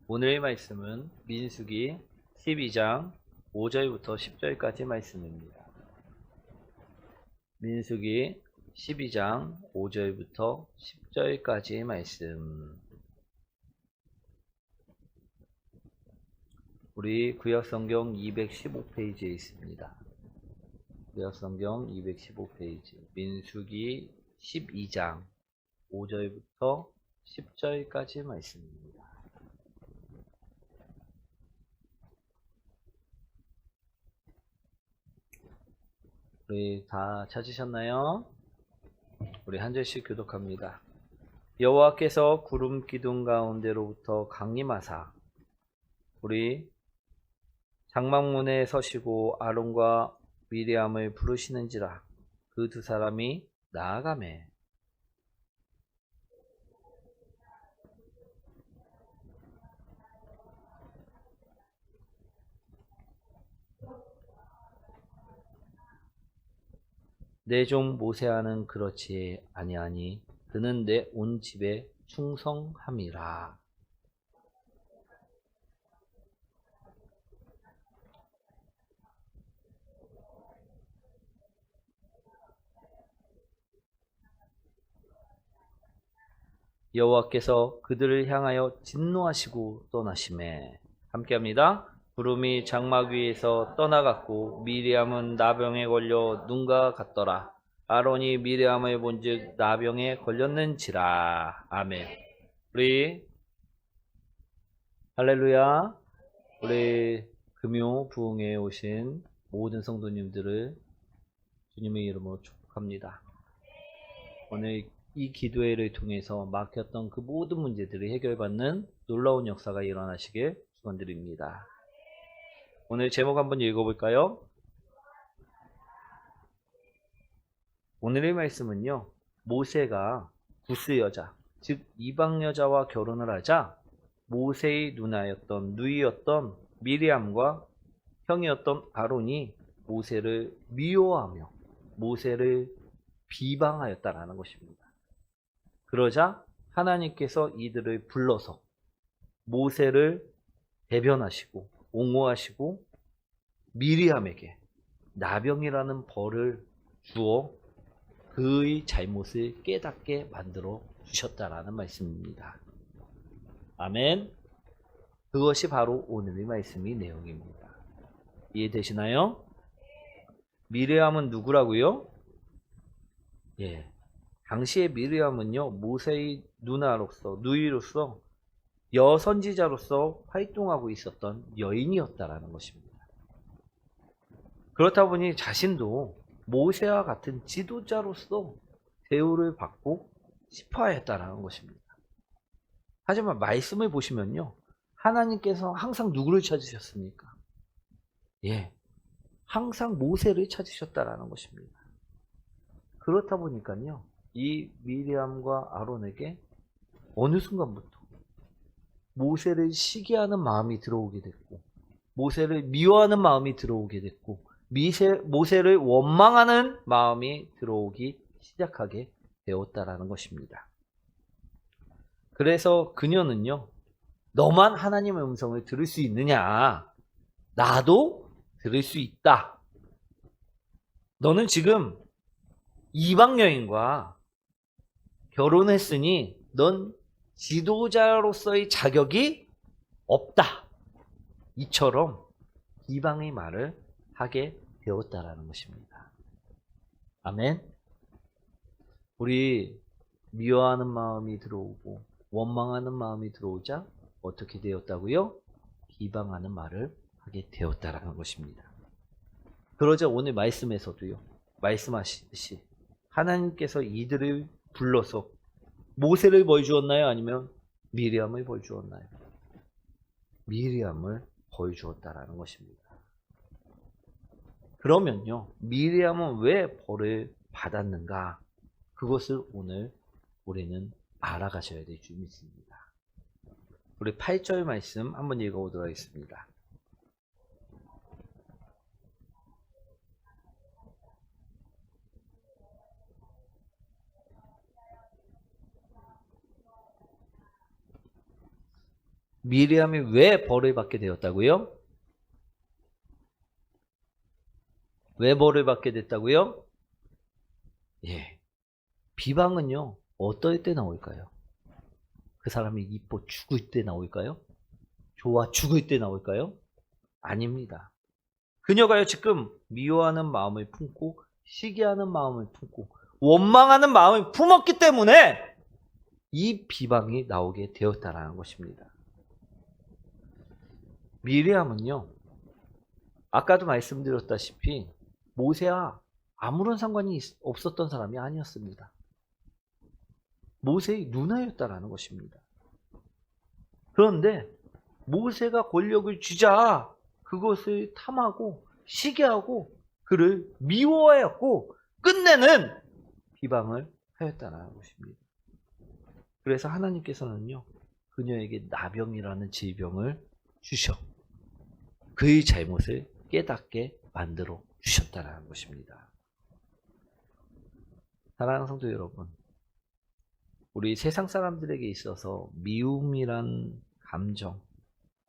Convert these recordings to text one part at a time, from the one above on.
오늘의 말씀은 민수기 12장 5절부터 10절까지 말씀입니다. 민수기 12장 5절부터 10절까지 말씀. 우리 구약성경 215페이지에 있습니다. 구약성경 215페이지 민수기 12장 5절부터 10절까지 말씀입니다. 우리 다 찾으셨나요? 우리 한 절씩 교독합니다. 여호와께서 구름 기둥 가운데로부터 강림하사 우리 장막문에 서시고 아론과 미리암을 부르시는지라. 그 두 사람이 나아가매 내 종 모세아는 그렇지 아니하니 그는 내 온 집에 충성함이라. 여호와께서 그들을 향하여 진노하시고 떠나시매. 함께합니다. 구름이 장막 위에서 떠나갔고 미리암은 나병에 걸려 눈과 같더라. 아론이 미리암을 본즉 나병에 걸렸는지라. 아멘. 우리 할렐루야. 우리 금요 부흥회에 오신 모든 성도님들을 주님의 이름으로 축복합니다. 오늘 이 기도회를 통해서 막혔던 그 모든 문제들이 해결받는 놀라운 역사가 일어나시길 축원드립니다. 오늘 제목 한번 읽어볼까요? 오늘의 말씀은요, 모세가 구스 여자, 즉 이방 여자와 결혼을 하자 모세의 누이였던 미리암과 형이었던 아론이 모세를 미워하며 모세를 비방하였다라는 것입니다. 그러자 하나님께서 이들을 불러서 모세를 대변하시고 옹호하시고 미리암에게 나병이라는 벌을 주어 그의 잘못을 깨닫게 만들어 주셨다라는 말씀입니다. 아멘. 그것이 바로 오늘의 말씀의 내용입니다. 이해되시나요? 미리암은 누구라고요? 예. 당시의 미리암은요, 모세의 누이로서 여선지자로서 활동하고 있었던 여인이었다라는 것입니다. 그렇다 보니 자신도 모세와 같은 지도자로서 대우를 받고 싶어 했다라는 것입니다. 하지만 말씀을 보시면요, 하나님께서 항상 누구를 찾으셨습니까? 예, 항상 모세를 찾으셨다라는 것입니다. 그렇다 보니까요, 이 미리암과 아론에게 어느 순간부터 모세를 시기하는 마음이 들어오게 됐고, 모세를 미워하는 마음이 들어오게 됐고, 모세를 원망하는 마음이 들어오기 시작하게 되었다라는 것입니다. 그래서 그녀는요, 너만 하나님의 음성을 들을 수 있느냐? 나도 들을 수 있다. 너는 지금 이방 여인과 결혼했으니 넌 지도자로서의 자격이 없다. 이처럼 비방의 말을 하게 되었다라는 것입니다. 아멘. 우리 미워하는 마음이 들어오고 원망하는 마음이 들어오자 어떻게 되었다고요? 비방하는 말을 하게 되었다라는 것입니다. 그러자 오늘 말씀에서도요, 말씀하시듯이 하나님께서 이들을 불러서 모세를 벌 주었나요? 아니면 미리암을 벌 주었나요? 미리암을 벌 주었다라는 것입니다. 그러면요, 미리암은 왜 벌을 받았는가? 그것을 오늘 우리는 알아가셔야 될 줄 믿습니다. 우리 8절 말씀 한번 읽어보도록 하겠습니다. 미리암이 왜 벌을 받게 되었다고요? 왜 벌을 받게 됐다고요? 예. 비방은요, 어떨 때 나올까요? 그 사람이 이뻐 죽을 때 나올까요? 좋아 죽을 때 나올까요? 아닙니다. 그녀가요, 지금 미워하는 마음을 품고, 시기하는 마음을 품고, 원망하는 마음을 품었기 때문에 이 비방이 나오게 되었다라는 것입니다. 미리암은요, 아까도 말씀드렸다시피 모세와 아무런 상관이 없었던 사람이 아니었습니다. 모세의 누나였다라는 것입니다. 그런데 모세가 권력을 주자 그것을 탐하고 시기하고 그를 미워하였고 끝내는 비방을 하였다는 것입니다. 그래서 하나님께서는요, 그녀에게 나병이라는 질병을 주셔 그의 잘못을 깨닫게 만들어 주셨다는 것입니다. 사랑하는 성도 여러분, 우리 세상 사람들에게 있어서 미움이란 감정,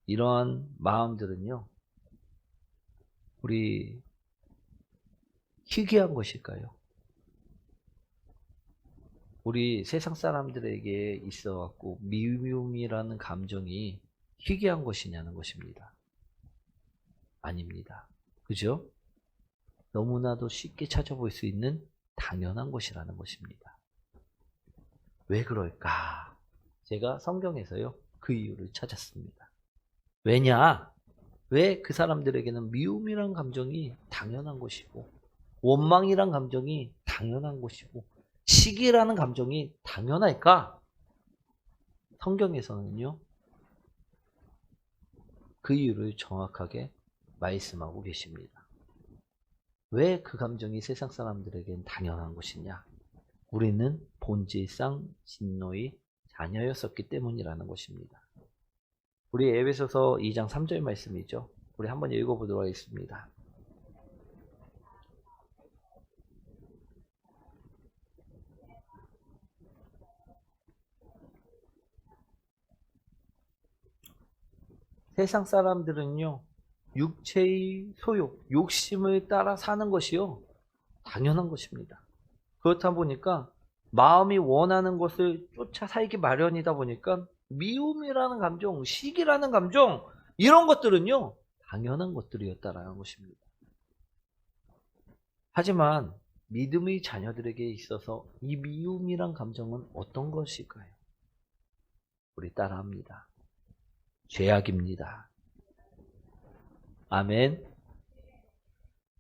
이러한 마음들은요, 우리 희귀한 것일까요? 우리 세상 사람들에게 있어갖고 미움이라는 감정이 희귀한 것이냐는 것입니다. 아닙니다. 그죠? 너무나도 쉽게 찾아볼 수 있는 당연한 것이라는 것입니다. 왜 그럴까? 제가 성경에서요, 그 이유를 찾았습니다. 왜냐? 왜 그 사람들에게는 미움이란 감정이 당연한 것이고, 원망이란 감정이 당연한 것이고, 시기라는 감정이 당연할까? 성경에서는요, 그 이유를 정확하게 말씀하고 계십니다. 왜 그 감정이 세상 사람들에겐 당연한 것이냐? 우리는 본질상 진노의 자녀였었기 때문이라는 것입니다. 우리 에베소서 2장 3절 말씀이죠. 우리 한번 읽어보도록 하겠습니다. 세상 사람들은요, 육체의 소욕, 욕심을 따라 사는 것이요, 당연한 것입니다. 그렇다 보니까 마음이 원하는 것을 쫓아 살기 마련이다 보니까 미움이라는 감정, 시기라는 감정, 이런 것들은요, 당연한 것들이었다라는 것입니다. 하지만 믿음의 자녀들에게 있어서 이 미움이란 감정은 어떤 것일까요? 우리 따라합니다. 죄악입니다. 아멘.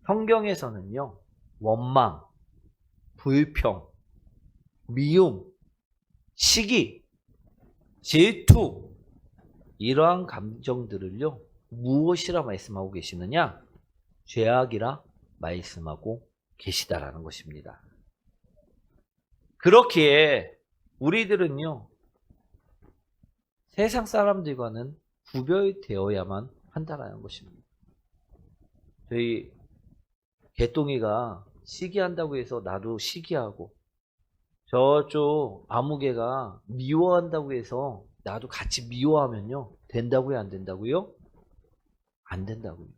성경에서는요, 원망, 불평, 미움, 시기, 질투, 이러한 감정들을요, 무엇이라 말씀하고 계시느냐? 죄악이라 말씀하고 계시다라는 것입니다. 그렇기에 우리들은요, 세상 사람들과는 구별되어야만 한다라는 것입니다. 저희 개똥이가 시기한다고 해서 나도 시기하고, 저쪽 아무개가 미워한다고 해서 나도 같이 미워하면요, 된다고요, 안 된다고요? 안 된다고요.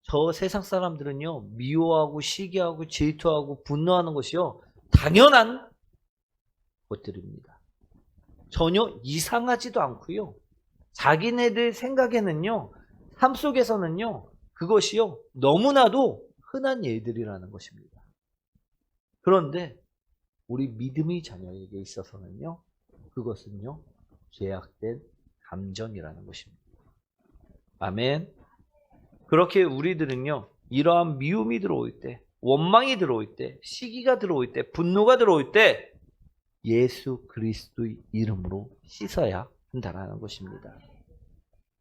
저 세상 사람들은요, 미워하고 시기하고 질투하고 분노하는 것이요, 당연한 것들입니다. 전혀 이상하지도 않고요, 자기네들 생각에는요, 삶 속에서는요, 그것이요, 너무나도 흔한 일들이라는 것입니다. 그런데 우리 믿음의 자녀에게 있어서는요, 그것은요, 죄악된 감정이라는 것입니다. 아멘. 그렇게 우리들은요, 이러한 미움이 들어올 때, 원망이 들어올 때, 시기가 들어올 때, 분노가 들어올 때 예수 그리스도의 이름으로 씻어야 한다는 것입니다.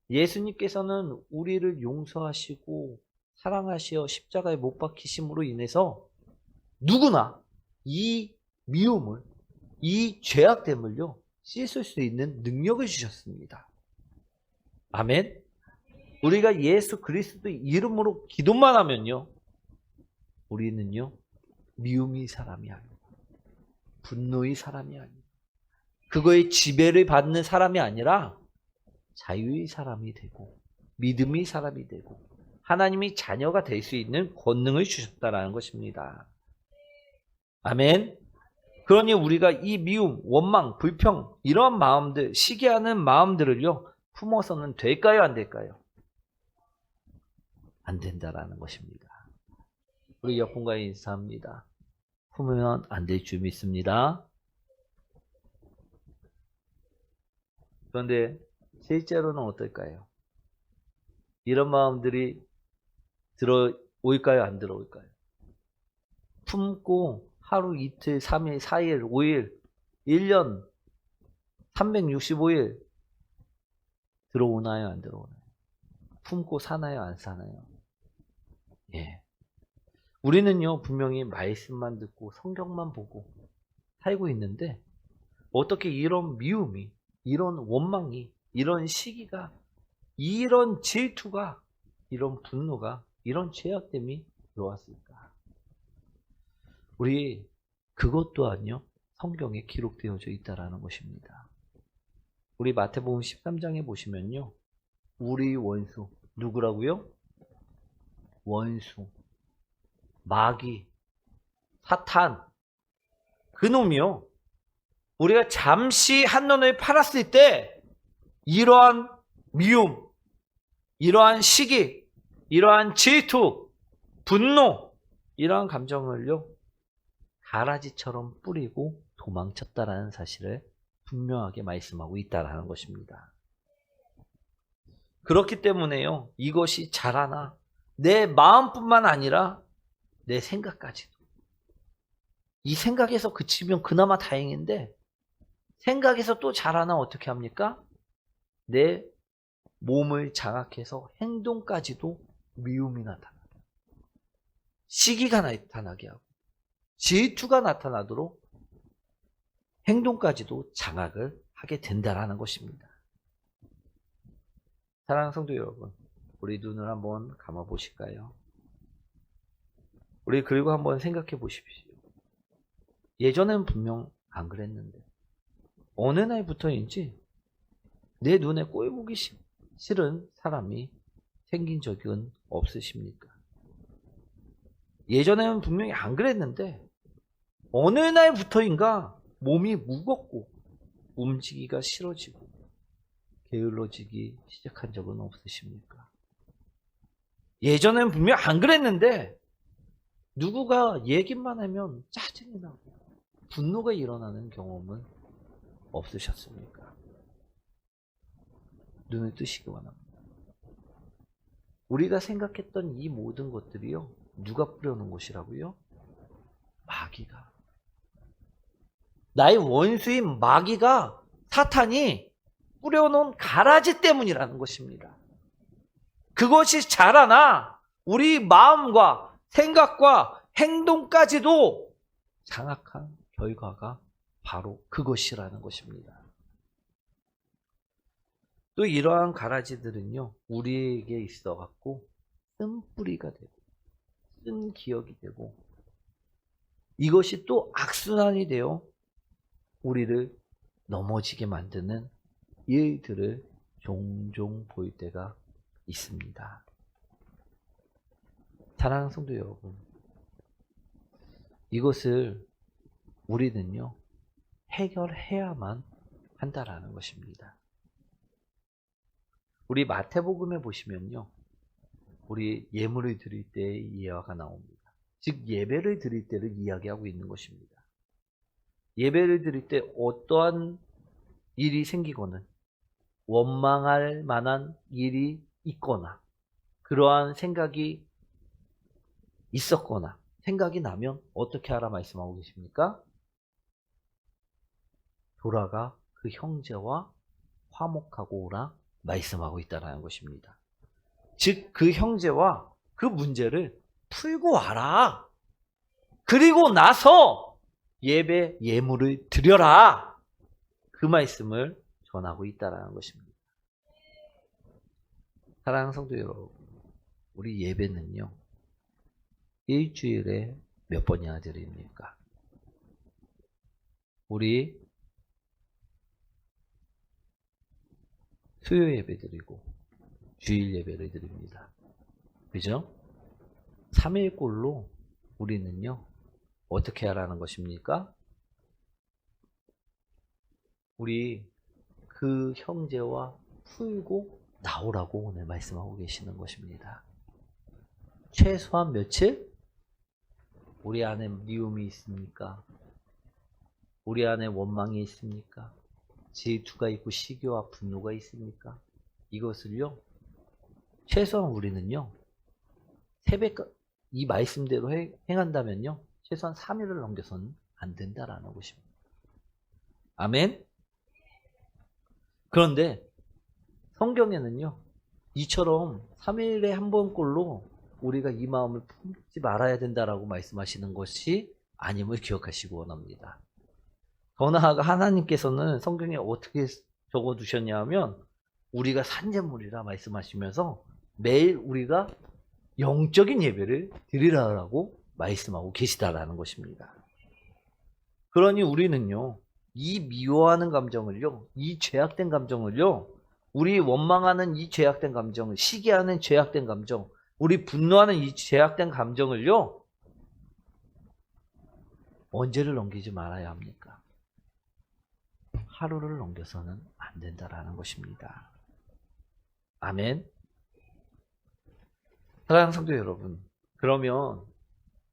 예수님께서는 우리를 용서하시고 사랑하시어 십자가에 못 박히심으로 인해서 누구나 이 미움을, 이 죄악됨을요, 씻을 수 있는 능력을 주셨습니다. 아멘. 우리가 예수 그리스도의 이름으로 기도만 하면요, 우리는요, 미움의 사람이 아니고 분노의 사람이 아니고 그거의 지배를 받는 사람이 아니라 자유의 사람이 되고 믿음의 사람이 되고 하나님이 자녀가 될 수 있는 권능을 주셨다라는 것입니다. 아멘. 그러니 우리가 이 미움, 원망, 불평 이런 마음들, 시기하는 마음들을요 품어서는 될까요, 안 될까요? 안 된다라는 것입니다. 우리 옆분과 인사합니다. 품으면 안 될 줄 믿습니다. 그런데 실제로는 어떨까요? 이런 마음들이 들어올까요, 안 들어올까요? 품고 하루, 이틀, 3일, 4일, 5일, 1년, 365일 들어오나요, 안 들어오나요? 품고 사나요, 안 사나요? 예. 우리는요, 분명히 말씀만 듣고 성경만 보고 살고 있는데 어떻게 이런 미움이, 이런 원망이, 이런 시기가, 이런 질투가, 이런 분노가, 이런 죄악됨이 들어왔을까? 우리 그것 또한요 성경에 기록되어져 있다라는 것입니다. 우리 마태복음 13장에 보시면요, 우리 원수 누구라고요? 원수, 마귀, 사탄, 그놈이요. 우리가 잠시 한눈을 팔았을 때 이러한 미움, 이러한 시기, 이러한 질투, 분노, 이러한 감정을요 가라지처럼 뿌리고 도망쳤다라는 사실을 분명하게 말씀하고 있다라는 것입니다. 그렇기 때문에요, 이것이 자라나 내 마음뿐만 아니라 내 생각까지도. 이 생각에서 그치면 그나마 다행인데 생각에서 또 자라나 어떻게 합니까? 내 몸을 장악해서 행동까지도 미움이 나타나게, 시기가 나타나게 하고 질투가 나타나도록 행동까지도 장악을 하게 된다라는 것입니다. 사랑하는 성도 여러분, 우리 눈을 한번 감아 보실까요? 우리 그리고 한번 생각해 보십시오. 예전에는 분명 안 그랬는데 어느 날부터인지 내 눈에 꼴보기 싫은 사람이 생긴 적은 없으십니까? 예전에는 분명히 안 그랬는데 어느 날부터인가 몸이 무겁고 움직이기가 싫어지고 게을러지기 시작한 적은 없으십니까? 예전에는 분명 안 그랬는데 누구가 얘기만 하면 짜증이 나고 분노가 일어나는 경험은 없으셨습니까? 눈을 뜨시기 원합니다. 우리가 생각했던 이 모든 것들이요, 누가 뿌려놓은 것이라고요? 마귀가. 나의 원수인 마귀가, 사탄이 뿌려놓은 가라지 때문이라는 것입니다. 그것이 자라나 우리 마음과 생각과 행동까지도 장악한 결과가 바로 그것이라는 것입니다. 또 이러한 가라지들은요, 우리에게 있어갖고 쓴뿌리가 되고 쓴 기억이 되고 이것이 또 악순환이 되어 우리를 넘어지게 만드는 일들을 종종 볼 때가 있습니다. 사랑하는 성도 여러분, 이것을 우리는요 해결해야만 한다라는 것입니다. 우리 마태복음에 보시면요, 우리 예물을 드릴 때의 예화가 나옵니다. 즉 예배를 드릴 때를 이야기하고 있는 것입니다. 예배를 드릴 때 어떠한 일이 생기거나 원망할 만한 일이 있거나 그러한 생각이 있었거나 생각이 나면 어떻게 하라 말씀하고 계십니까? 돌아가 그 형제와 화목하고 오라 말씀하고 있다는 것입니다. 즉 그 형제와 그 문제를 풀고 와라. 그리고 나서 예배 예물을 드려라. 그 말씀을 전하고 있다는 것입니다. 사랑하는 성도 여러분, 우리 예배는요 일주일에 몇 번이나 드립니까? 우리 수요 예배 드리고 주일 예배를 드립니다. 그죠? 3일꼴로 우리는요, 어떻게 하라는 것입니까? 우리 그 형제와 풀고 나오라고 오늘 말씀하고 계시는 것입니다. 최소한 며칠? 우리 안에 미움이 있습니까? 우리 안에 원망이 있습니까? 질투가 있고 시기와 분노가 있습니까? 이것을요, 최소한 우리는요, 새벽 이 말씀대로 행한다면요, 최소한 3일을 넘겨서는 안 된다라는 것입니다. 아멘? 그런데 성경에는요, 이처럼 3일에 한 번꼴로 우리가 이 마음을 품지 말아야 된다라고 말씀하시는 것이 아님을 기억하시기 원합니다. 더 나아가 하나님께서는 성경에 어떻게 적어두셨냐 하면 우리가 산재물이라 말씀하시면서 매일 우리가 영적인 예배를 드리라고 말씀하고 계시다라는 것입니다. 그러니 우리는요, 이 미워하는 감정을요, 이 죄악된 감정을요, 우리 원망하는 이 죄악된 감정을, 시기하는 죄악된 감정, 우리 분노하는 이 죄악된 감정을요, 언제를 넘기지 말아야 합니까? 하루를 넘겨서는 안 된다라는 것입니다. 아멘. 사랑하는 성도 여러분, 그러면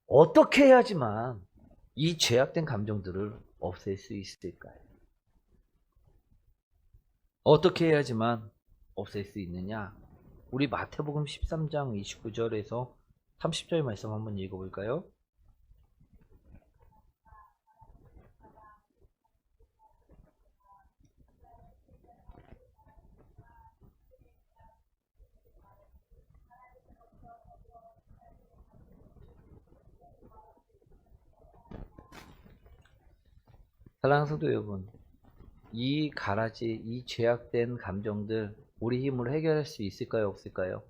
어떻게 해야지만 이 죄악된 감정들을 없앨 수 있을까요? 어떻게 해야지만 없앨 수 있느냐? 우리 마태복음 13장 29절에서 30절 말씀 한번 읽어볼까요? 사랑하는 성도 여러분, 이 가라지, 이 죄악된 감정들 우리 힘으로 해결할 수 있을까요? 없을까요?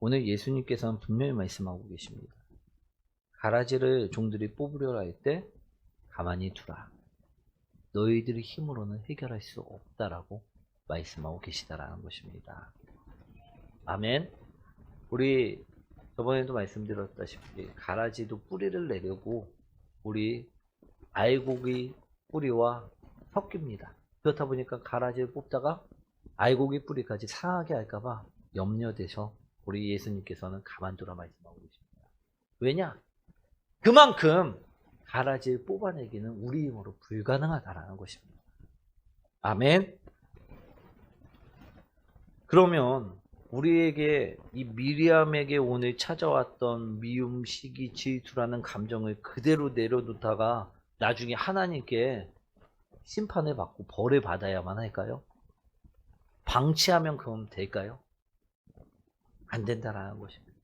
오늘 예수님께서는 분명히 말씀하고 계십니다. 가라지를 종들이 뽑으려 할 때 가만히 두라. 너희들의 힘으로는 해결할 수 없다라고 말씀하고 계시다라는 것입니다. 아멘. 우리 저번에도 말씀드렸다시피 가라지도 뿌리를 내려고 우리 알곡의 뿌리와 섞입니다. 그렇다 보니까 가라지를 뽑다가 알곡의 뿌리까지 상하게 할까봐 염려돼서 우리 예수님께서는 가만두라 말씀하고 계십니다. 왜냐? 그만큼 가라지를 뽑아내기는 우리 힘으로 불가능하다라는 것입니다. 아멘. 그러면 우리에게 이 미리암에게 오늘 찾아왔던 미움, 시기, 질투라는 감정을 그대로 내려놓다가 나중에 하나님께 심판을 받고 벌을 받아야만 할까요? 방치하면 그럼 될까요? 안 된다라는 것입니다.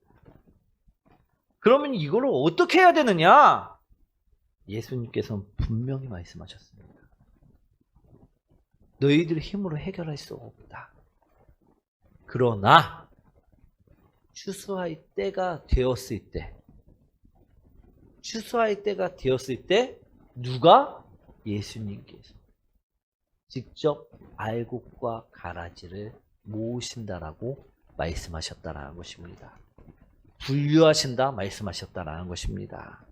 그러면 이걸 어떻게 해야 되느냐? 예수님께서는 분명히 말씀하셨습니다. 너희들의 힘으로 해결할 수 없다. 그러나 추수할 때가 되었을 때, 누가? 예수님께서 직접 알곡과 가라지를 모으신다라고 말씀하셨다라는 것입니다. 분류하신다 말씀하셨다라는 것입니다.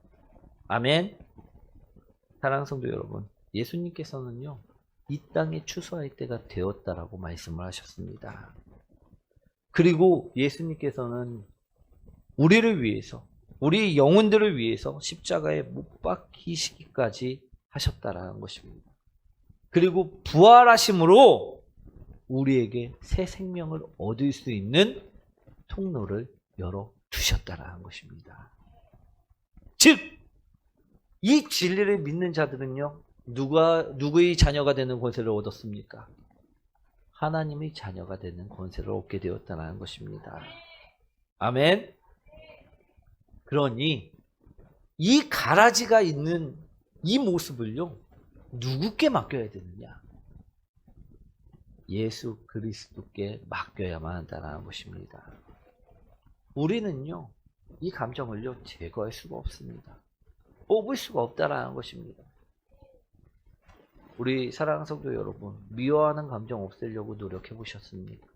아멘. 사랑하는 성도 여러분, 예수님께서는요, 이 땅에 추수할 때가 되었다라고 말씀을 하셨습니다. 그리고 예수님께서는 우리를 위해서, 우리 영혼들을 위해서 십자가에 못 박히시기까지 하셨다라는 것입니다. 그리고 부활하심으로 우리에게 새 생명을 얻을 수 있는 통로를 열어두셨다라는 것입니다. 즉, 이 진리를 믿는 자들은요, 누구의 자녀가 되는 권세를 얻었습니까? 하나님의 자녀가 되는 권세를 얻게 되었다는 것입니다. 아멘. 그러니 이 가라지가 있는 이 모습을요, 누구께 맡겨야 되느냐? 예수 그리스도께 맡겨야만 한다는 것입니다. 우리는요, 이 감정을요, 제거할 수가 없습니다. 뽑을 수가 없다라는 것입니다. 우리 사랑하는 성도 여러분, 미워하는 감정 없애려고 노력해 보셨습니까?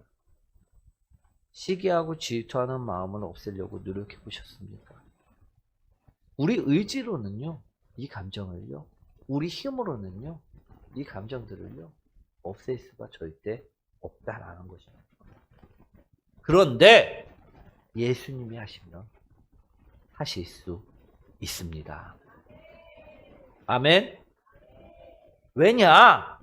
시기하고 질투하는 마음을 없애려고 노력해 보셨습니까? 우리 의지로는요, 이 감정을요, 우리 힘으로는요, 이 감정들을요, 없앨 수가 절대 없다라는 거죠. 그런데 예수님이 하시면 하실 수 있습니다. 아멘. 왜냐?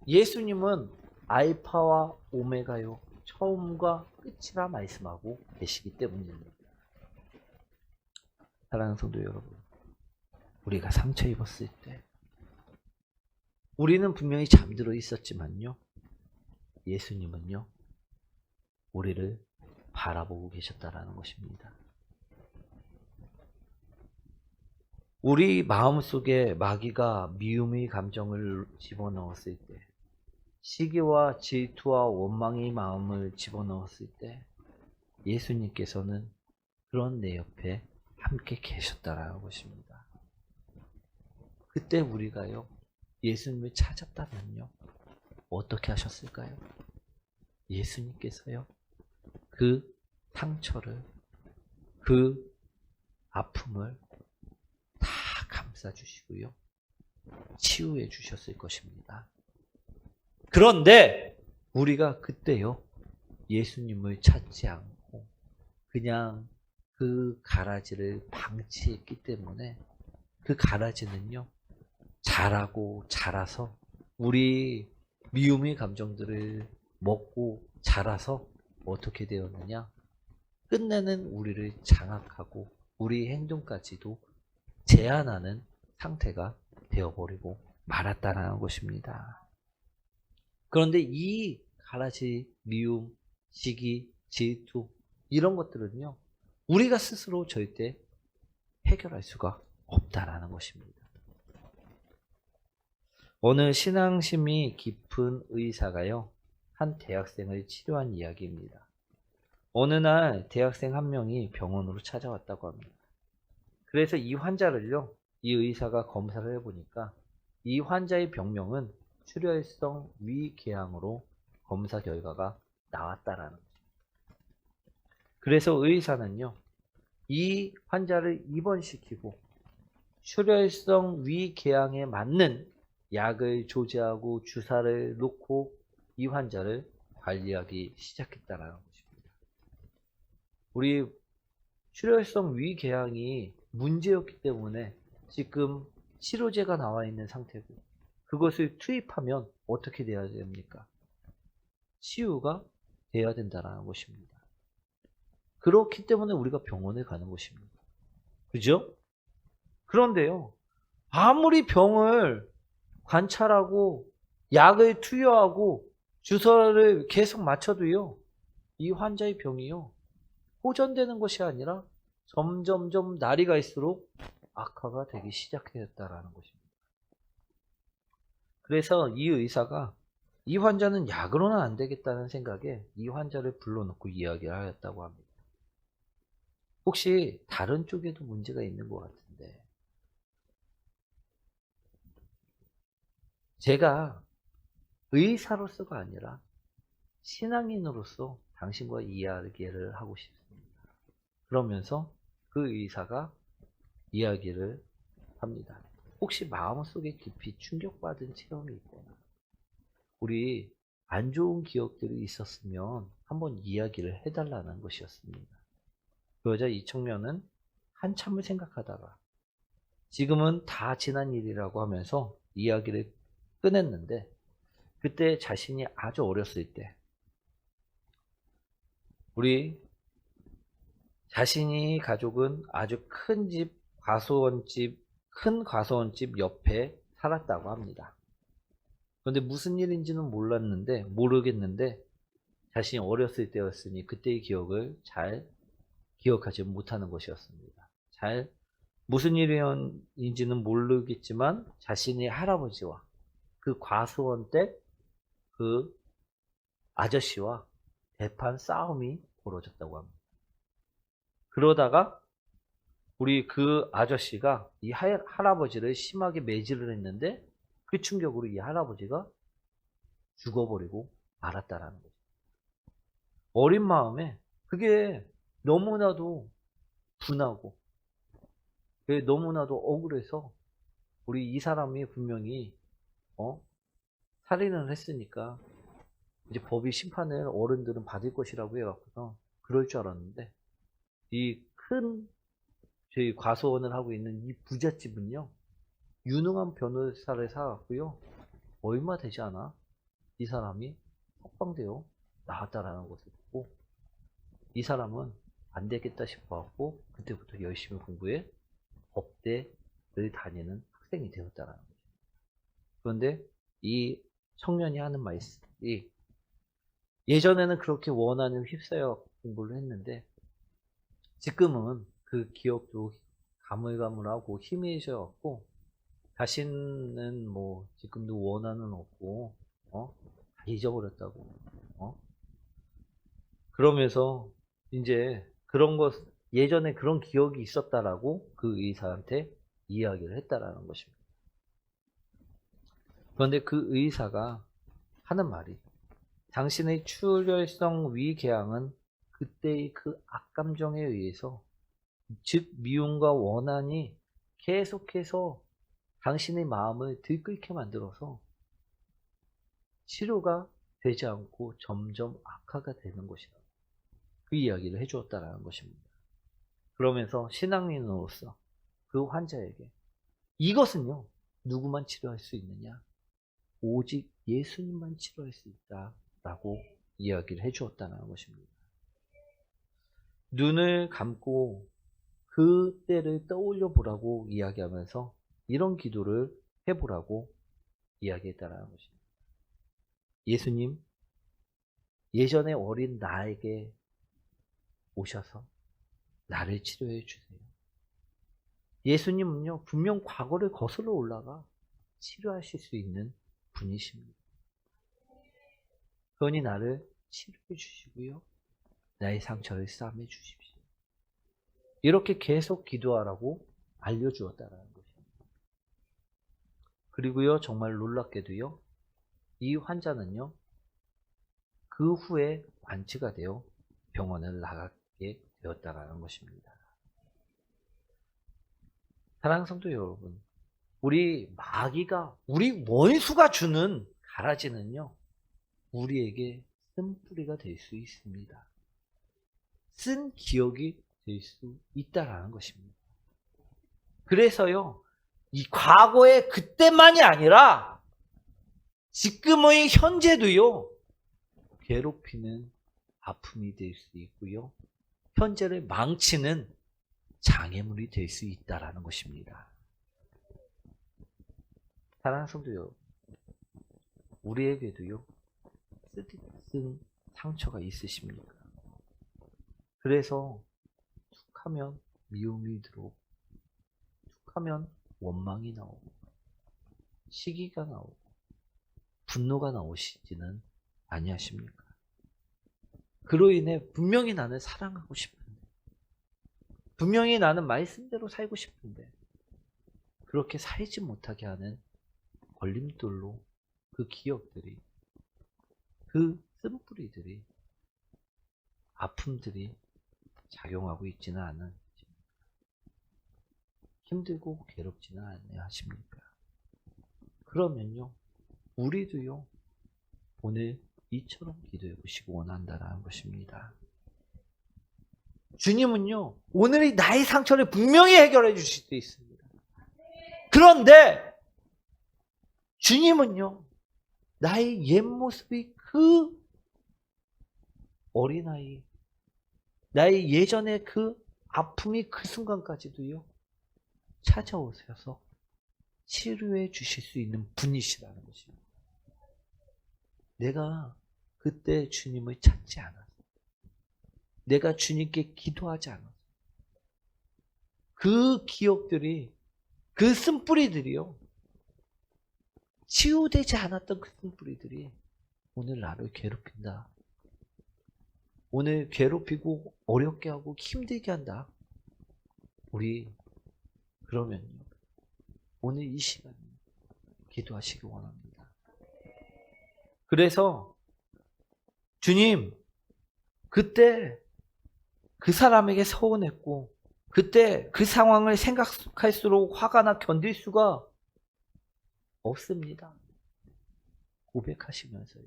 예수님은 알파와 오메가요, 처음과 끝이라 말씀하고 계시기 때문입니다. 사랑하는 성도 여러분, 우리가 상처 입었을 때 우리는 분명히 잠들어 있었지만요, 예수님은요, 우리를 바라보고 계셨다라는 것입니다. 우리 마음속에 마귀가 미움의 감정을 집어넣었을 때, 시기와 질투와 원망의 마음을 집어넣었을 때, 예수님께서는 그런 내 옆에 함께 계셨다라는 것입니다. 그때 우리가요, 예수님을 찾았다면요, 어떻게 하셨을까요? 예수님께서요, 그 상처를, 그 아픔을 다 감싸주시고요, 치유해 주셨을 것입니다. 그런데 우리가 그때요, 예수님을 찾지 않고 그냥 그 가라지를 방치했기 때문에 그 가라지는요, 자라고 자라서 우리 미움의 감정들을 먹고 자라서 어떻게 되었느냐? 끝내는 우리를 장악하고 우리 행동까지도 제한하는 상태가 되어버리고 말았다는 것입니다. 그런데 이 가라지, 미움, 시기, 질투 이런 것들은요, 우리가 스스로 절대 해결할 수가 없다라는 것입니다. 어느 신앙심이 깊은 의사가요, 한 대학생을 치료한 이야기입니다. 어느 날 대학생 한 명이 병원으로 찾아왔다고 합니다. 그래서 이 환자를요, 이 의사가 검사를 해보니까 이 환자의 병명은 출혈성 위궤양으로 검사 결과가 나왔다라는 거죠. 그래서 의사는요, 이 환자를 입원시키고 출혈성 위궤양에 맞는 약을 조제하고 주사를 놓고 이 환자를 관리하기 시작했다는 것입니다. 우리 출혈성 위궤양이 문제였기 때문에 지금 치료제가 나와 있는 상태고, 그것을 투입하면 어떻게 돼야 됩니까? 치유가 돼야 된다는 것입니다. 그렇기 때문에 우리가 병원에 가는 것입니다. 그죠? 그런데요, 아무리 병을 관찰하고 약을 투여하고 주사를 계속 맞춰도요, 이 환자의 병이요, 호전되는 것이 아니라 점점점 날이 갈수록 악화가 되기 시작했다라는 것입니다. 그래서 이 의사가 이 환자는 약으로는 안 되겠다는 생각에 이 환자를 불러놓고 이야기를 하였다고 합니다. 혹시 다른 쪽에도 문제가 있는 것 같은데, 제가 의사로서가 아니라 신앙인으로서 당신과 이야기를 하고 싶습니다. 그러면서 그 의사가 이야기를 합니다. 혹시 마음속에 깊이 충격받은 체험이 있거나 우리 안 좋은 기억들이 있었으면 한번 이야기를 해달라는 것이었습니다. 그 여자 이 청년은 한참을 생각하다가 지금은 다 지난 일이라고 하면서 이야기를 꺼냈는데, 그때 자신이 아주 어렸을 때 우리 자신이 가족은 아주 큰 집, 큰 과수원집 옆에 살았다고 합니다. 그런데 무슨 일인지는 모르겠는데 자신이 어렸을 때였으니 그때의 기억을 잘 기억하지 못하는 것이었습니다. 무슨 일인지는 모르겠지만 자신의 할아버지와 그 과수원 댁 그 아저씨와 대판 싸움이 벌어졌다고 합니다. 그러다가 우리 그 아저씨가 이 할아버지를 심하게 매질을 했는데 그 충격으로 이 할아버지가 죽어버리고 말았다라는 거죠. 어린 마음에 그게 너무나도 분하고 그게 너무나도 억울해서 우리 이 사람이 분명히 살인을 했으니까 이제 법이 심판을 어른들은 받을 것이라고 해갖고서 그럴 줄 알았는데 이 큰 저희 과수원을 하고 있는 이 부잣집은요 유능한 변호사를 사갖고요 얼마 되지 않아 이 사람이 석방되어 나왔다라는 것을 보고 이 사람은 안 되겠다 싶어갖고 그때부터 열심히 공부해 법대를 다니는 학생이 되었다라는 거죠. 그런데 이 청년이 하는 말씀이 예전에는 그렇게 원하는 휩싸여 공부를 했는데 지금은 그 기억도 가물가물하고 희미해져갖고 자신은 뭐 지금도 원한은 없고 다 잊어버렸다고 그러면서 이제 그런 것 예전에 그런 기억이 있었다라고 그 의사한테 이야기를 했다라는 것입니다. 그런데 그 의사가 하는 말이 당신의 출혈성 위궤양은 그때의 그 악감정에 의해서 즉 미움과 원한이 계속해서 당신의 마음을 들끓게 만들어서 치료가 되지 않고 점점 악화가 되는 것이다. 그 이야기를 해주었다라는 것입니다. 그러면서 신앙인으로서 그 환자에게 이것은요 누구만 치료할 수 있느냐? 오직 예수님만 치료할 수 있다라고 이야기를 해주었다는 것입니다. 눈을 감고 그때를 떠올려 보라고 이야기하면서 이런 기도를 해보라고 이야기했다는 것입니다. 예수님, 예전에 어린 나에게 오셔서 나를 치료해 주세요. 예수님은요, 분명 과거를 거슬러 올라가 치료하실 수 있는 분이십니다. 그러니 나를 치료해 주시고요. 나의 상처를 싸매 주십시오. 이렇게 계속 기도하라고 알려주었다는 것입니다. 그리고요, 정말 놀랍게도요, 이 환자는요, 그 후에 완치가 되어 병원을 나가게 되었다는 것입니다. 사랑하는 성도 여러분, 우리 마귀가, 우리 원수가 주는 가라지는요, 우리에게 쓴뿌리가 될 수 있습니다. 쓴 기억이 될 수 있다라는 것입니다. 그래서요, 이 과거의 그때만이 아니라 지금의 현재도요, 괴롭히는 아픔이 될 수 있고요, 현재를 망치는 장애물이 될 수 있다라는 것입니다. 사랑하는 성도 여러분, 우리에게도요, 쓴 상처가 있으십니까? 그래서 툭하면 미움이 들어오고 툭하면 원망이 나오고 시기가 나오고 분노가 나오시지는 아니하십니까? 그로 인해 분명히 나는 사랑하고 싶은데 분명히 나는 말씀대로 살고 싶은데 그렇게 살지 못하게 하는 걸림돌로 그 기억들이 그 쓴뿌리들이 아픔들이 작용하고 있지는 않은 힘들고 괴롭지는 않으십니까? 그러면요 우리도요 오늘 이처럼 기도해 보시고 원한다는 것입니다. 주님은요 오늘의 나의 상처를 분명히 해결해 주실 수 있습니다. 그런데 주님은요 나의 옛 모습이 그 어린아이 나의 예전의 그 아픔이 그 순간까지도요 찾아오셔서 치료해 주실 수 있는 분이시라는 것입니다. 내가 그때 주님을 찾지 않았어. 내가 주님께 기도하지 않았어. 그 기억들이 그 쓴뿌리들이요 치유되지 않았던 그 쓴뿌리들이 오늘 나를 괴롭힌다. 오늘 괴롭히고 어렵게 하고 힘들게 한다. 우리 그러면요 오늘 이 시간에 기도하시기 원합니다. 그래서 주님, 그때 그 사람에게 서운했고 그때 그 상황을 생각할수록 화가 나 견딜 수가 없습니다. 고백하시면서요.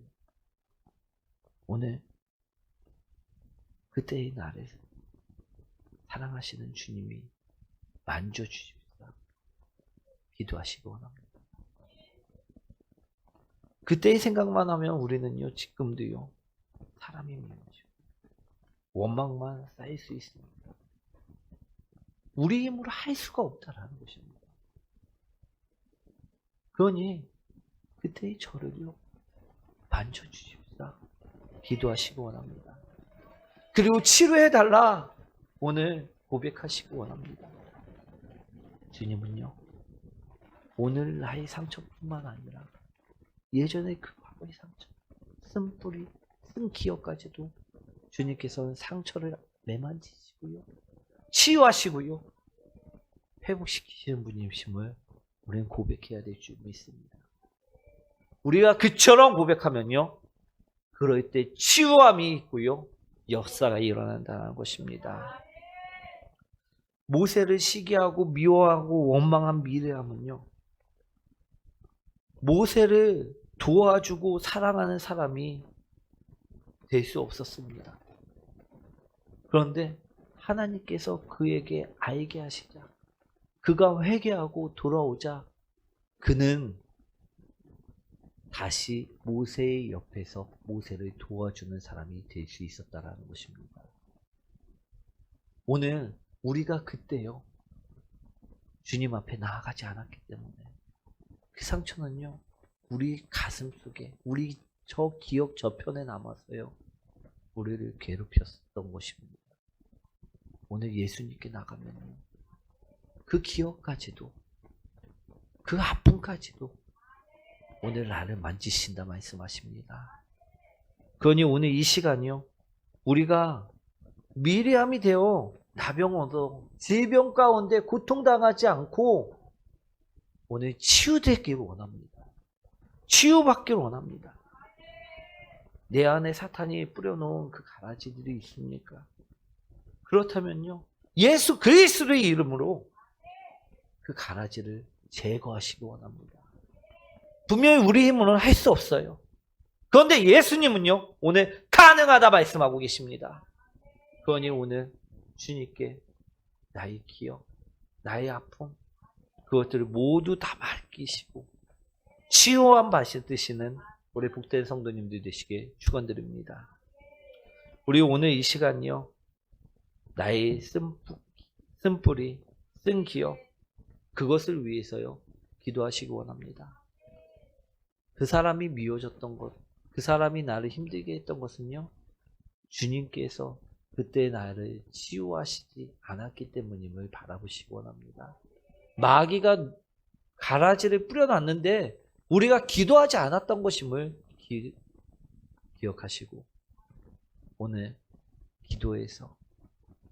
오늘 그때의 날에 사랑하시는 주님이 만져주십시다. 기도하시기 원합니다. 그때의 생각만 하면 우리는요, 지금도요, 사람이 미워지고 원망만 쌓일 수 있습니다. 우리 힘으로 할 수가 없다라는 것입니다. 그러니 그때의 저를요, 만져주십시다. 기도하시기 원합니다. 그리고 치료해달라. 오늘 고백하시기 원합니다. 주님은요, 오늘 나의 상처뿐만 아니라 예전에 그 과거의 상처, 쓴뿌리, 쓴 기억까지도 주님께서는 상처를 매만지시고요, 치유하시고요, 회복시키시는 분이심을 우리는 고백해야 될 줄 믿습니다. 우리가 그처럼 고백하면요, 그럴 때 치유함이 있고요, 역사가 일어난다는 것입니다. 모세를 시기하고 미워하고 원망한 미리암은요, 모세를 도와주고 사랑하는 사람이 될 수 없었습니다. 그런데 하나님께서 그에게 알게 하시자, 그가 회개하고 돌아오자 그는 다시 모세의 옆에서 모세를 도와주는 사람이 될 수 있었다는 것입니다. 오늘 우리가 그때요, 주님 앞에 나아가지 않았기 때문에 그 상처는요, 우리 가슴 속에, 우리 저 기억 저편에 남아서요, 우리를 괴롭혔던 것입니다. 오늘 예수님께 나가면요, 그 기억까지도, 그 아픔까지도 오늘 나를 만지신다 말씀하십니다. 그러니 오늘 이 시간이요, 우리가 미리암이 되어 나병 얻어 질병 가운데 고통당하지 않고 오늘 치유되기를 원합니다. 치유받기를 원합니다. 내 안에 사탄이 뿌려놓은 그 가라지들이 있습니까? 그렇다면요, 예수 그리스도의 이름으로 그 가라지를 제거하시기 원합니다. 분명히 우리 힘으로는 할 수 없어요. 그런데 예수님은요, 오늘 가능하다 말씀하고 계십니다. 그러니 오늘 주님께 나의 기억, 나의 아픔, 그것들을 모두 다 맡기시고 치유함 받으시는 우리 복된 성도님들 되시길 축원드립니다. 우리 오늘 이 시간요, 나의 쓴뿌리, 쓴 기억, 그것을 위해서요, 기도하시기 원합니다. 그 사람이 미워졌던 것, 그 사람이 나를 힘들게 했던 것은요, 주님께서 그때 나를 치유하시지 않았기 때문임을 바라보시기 원합니다. 마귀가 가라지를 뿌려놨는데 우리가 기도하지 않았던 것임을 기억하시고 오늘 기도에서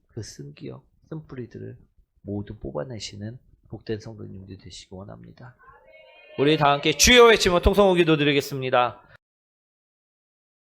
그 쓴 기억, 쓴 뿌리들을 모두 뽑아내시는 복된 성도님들 되시기 원합니다. 우리 다 함께 주여 외치며 통성호 기도 드리겠습니다.